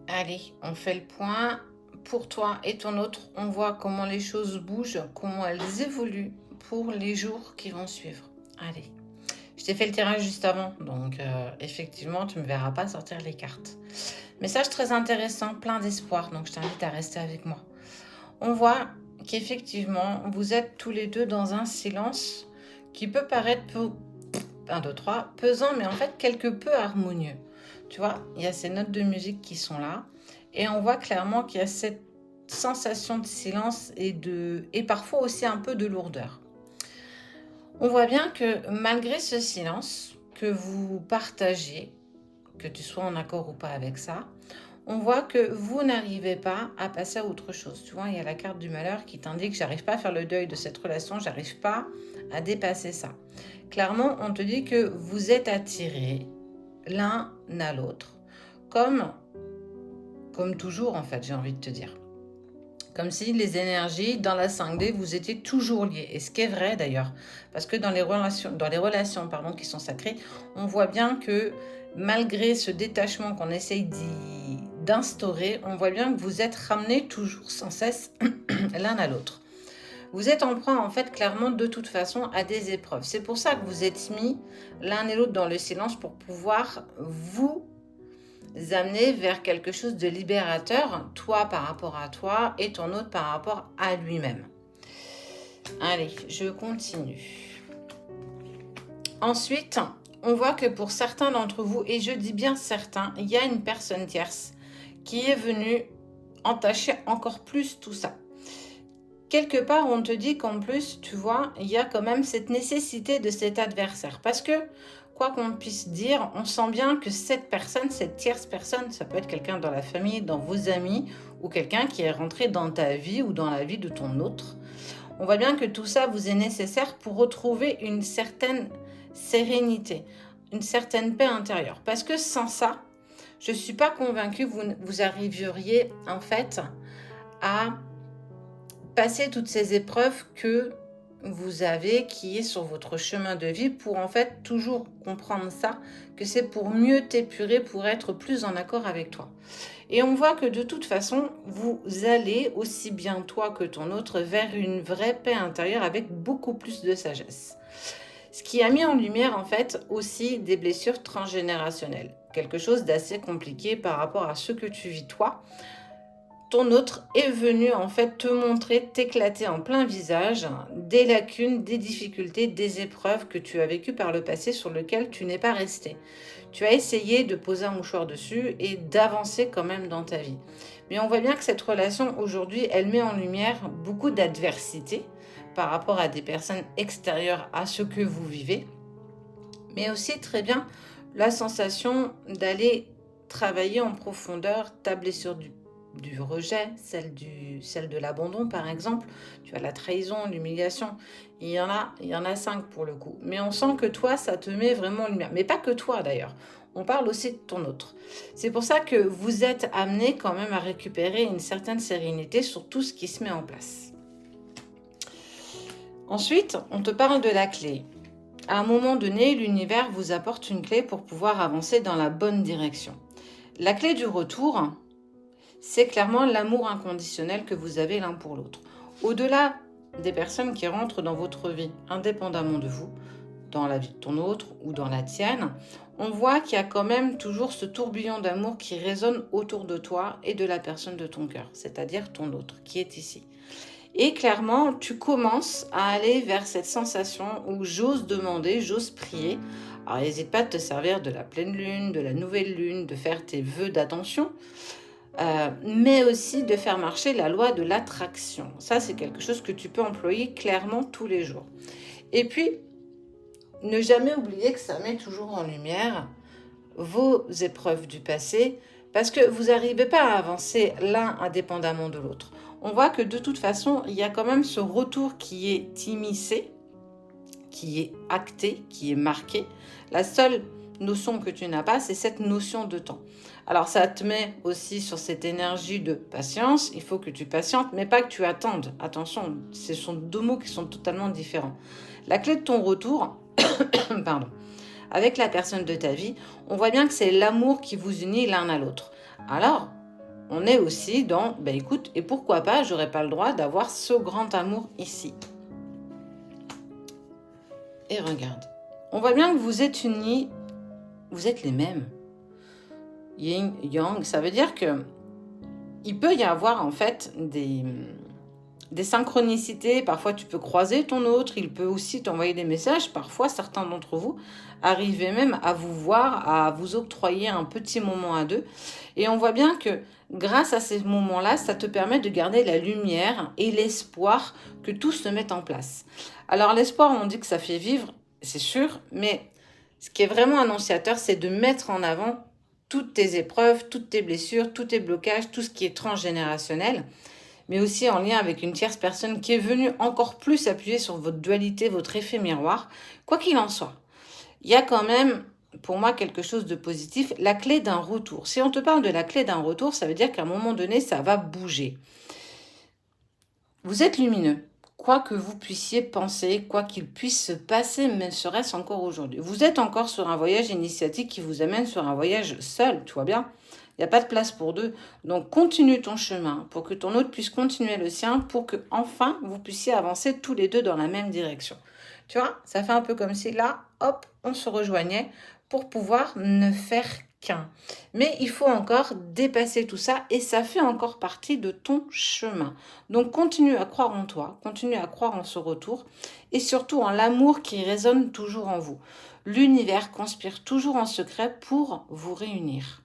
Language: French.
Allez, on fait le point. Pour toi et ton autre, on voit comment les choses bougent, comment elles évoluent pour les jours qui vont suivre. Allez, je t'ai fait le tirage juste avant, donc effectivement, tu ne me verras pas sortir les cartes. Message très intéressant, plein d'espoir, donc je t'invite à rester avec moi. On voit qu'effectivement, vous êtes tous les deux dans un silence qui peut paraître 1, 2, 3, pesant, mais en fait quelque peu harmonieux. Tu vois, il y a ces notes de musique qui sont là, et on voit clairement qu'il y a cette sensation de silence et parfois aussi un peu de lourdeur. On voit bien que malgré ce silence que vous partagez, que tu sois en accord ou pas avec ça, on voit que vous n'arrivez pas à passer à autre chose. Tu vois, il y a la carte du malheur qui t'indique j'arrive pas à faire le deuil de cette relation, j'arrive pas à dépasser ça. Clairement, on te dit que vous êtes attirés l'un à l'autre, comme toujours en fait, j'ai envie de te dire. Comme si les énergies dans la 5D, vous étiez toujours liés. Et ce qui est vrai d'ailleurs, parce que dans les relations qui sont sacrées, on voit bien que malgré ce détachement qu'on essaye d'instaurer, on voit bien que vous êtes ramenés toujours sans cesse l'un à l'autre. Vous êtes en proie en fait clairement de toute façon à des épreuves. C'est pour ça que vous êtes mis l'un et l'autre dans le silence pour pouvoir vous amener vers quelque chose de libérateur, toi par rapport à toi et ton autre par rapport à lui-même. Allez, je continue. Ensuite, on voit que pour certains d'entre vous, et je dis bien certains, il y a une personne tierce qui est venue entacher encore plus tout ça. Quelque part, on te dit qu'en plus, tu vois, il y a quand même cette nécessité de cet adversaire. Parce que, quoi qu'on puisse dire, on sent bien que cette personne, cette tierce personne, ça peut être quelqu'un dans la famille, dans vos amis, ou quelqu'un qui est rentré dans ta vie ou dans la vie de ton autre. On voit bien que tout ça vous est nécessaire pour retrouver une certaine sérénité, une certaine paix intérieure. Parce que sans ça, je ne suis pas convaincue que vous arriveriez en fait à passer toutes ces épreuves que vous avez, qui est sur votre chemin de vie, pour en fait toujours comprendre ça, que c'est pour mieux t'épurer, pour être plus en accord avec toi. Et on voit que de toute façon, vous allez, aussi bien toi que ton autre, vers une vraie paix intérieure avec beaucoup plus de sagesse. Ce qui a mis en lumière en fait aussi des blessures transgénérationnelles. Quelque chose d'assez compliqué par rapport à ce que tu vis toi. Ton autre est venu en fait te montrer, t'éclater en plein visage des lacunes, des difficultés, des épreuves que tu as vécues par le passé sur lesquelles tu n'es pas resté. Tu as essayé de poser un mouchoir dessus et d'avancer quand même dans ta vie. Mais on voit bien que cette relation aujourd'hui, elle met en lumière beaucoup d'adversité par rapport à des personnes extérieures à ce que vous vivez, mais aussi très bien la sensation d'aller travailler en profondeur ta blessure du rejet, celle de l'abandon par exemple. Tu as la trahison, l'humiliation. Il y en a 5 pour le coup. Mais on sent que toi, ça te met vraiment en lumière. Mais pas que toi d'ailleurs. On parle aussi de ton autre. C'est pour ça que vous êtes amené quand même à récupérer une certaine sérénité sur tout ce qui se met en place. Ensuite, on te parle de la clé. À un moment donné, l'univers vous apporte une clé pour pouvoir avancer dans la bonne direction. La clé du retour, c'est clairement l'amour inconditionnel que vous avez l'un pour l'autre. Au-delà des personnes qui rentrent dans votre vie, indépendamment de vous, dans la vie de ton autre ou dans la tienne, on voit qu'il y a quand même toujours ce tourbillon d'amour qui résonne autour de toi et de la personne de ton cœur, c'est-à-dire ton autre qui est ici. Et clairement, tu commences à aller vers cette sensation où j'ose demander, j'ose prier. Alors, n'hésite pas à te servir de la pleine lune, de la nouvelle lune, de faire tes vœux d'attention, mais aussi de faire marcher la loi de l'attraction. Ça, c'est quelque chose que tu peux employer clairement tous les jours. Et puis, ne jamais oublier que ça met toujours en lumière vos épreuves du passé, parce que vous n'arrivez pas à avancer l'un indépendamment de l'autre. On voit que de toute façon, il y a quand même ce retour qui est immiscé, qui est acté, qui est marqué. La seule notion que tu n'as pas, c'est cette notion de temps. Alors ça te met aussi sur cette énergie de patience. Il faut que tu patientes, mais pas que tu attendes. Attention, ce sont 2 mots qui sont totalement différents. La clé de ton retour, pardon, avec la personne de ta vie, on voit bien que c'est l'amour qui vous unit l'un à l'autre. Alors, on est aussi dans, ben écoute, et pourquoi pas, j'aurais pas le droit d'avoir ce grand amour ici. Et regarde, on voit bien que vous êtes unis, vous êtes les mêmes. Yin, yang, ça veut dire que il peut y avoir en fait des synchronicités. Parfois, tu peux croiser ton autre. Il peut aussi t'envoyer des messages. Parfois, certains d'entre vous arrivez même à vous voir, à vous octroyer un petit moment à deux. Et on voit bien que grâce à ces moments-là, ça te permet de garder la lumière et l'espoir que tout se mette en place. Alors, l'espoir, on dit que ça fait vivre, c'est sûr, mais ce qui est vraiment annonciateur, c'est de mettre en avant toutes tes épreuves, toutes tes blessures, tous tes blocages, tout ce qui est transgénérationnel, mais aussi en lien avec une tierce personne qui est venue encore plus appuyer sur votre dualité, votre effet miroir. Quoi qu'il en soit, il y a quand même, pour moi, quelque chose de positif, la clé d'un retour. Si on te parle de la clé d'un retour, ça veut dire qu'à un moment donné, ça va bouger. Vous êtes lumineux. Quoi que vous puissiez penser, quoi qu'il puisse se passer, mais serait-ce encore aujourd'hui. Vous êtes encore sur un voyage initiatique qui vous amène sur un voyage seul, tu vois bien. Il n'y a pas de place pour deux. Donc, continue ton chemin pour que ton autre puisse continuer le sien, pour que enfin vous puissiez avancer tous les deux dans la même direction. Tu vois, ça fait un peu comme si là, hop, on se rejoignait pour pouvoir ne faire qu'un. Mais il faut encore dépasser tout ça et ça fait encore partie de ton chemin. Donc, continue à croire en toi, continue à croire en ce retour et surtout en l'amour qui résonne toujours en vous. L'univers conspire toujours en secret pour vous réunir.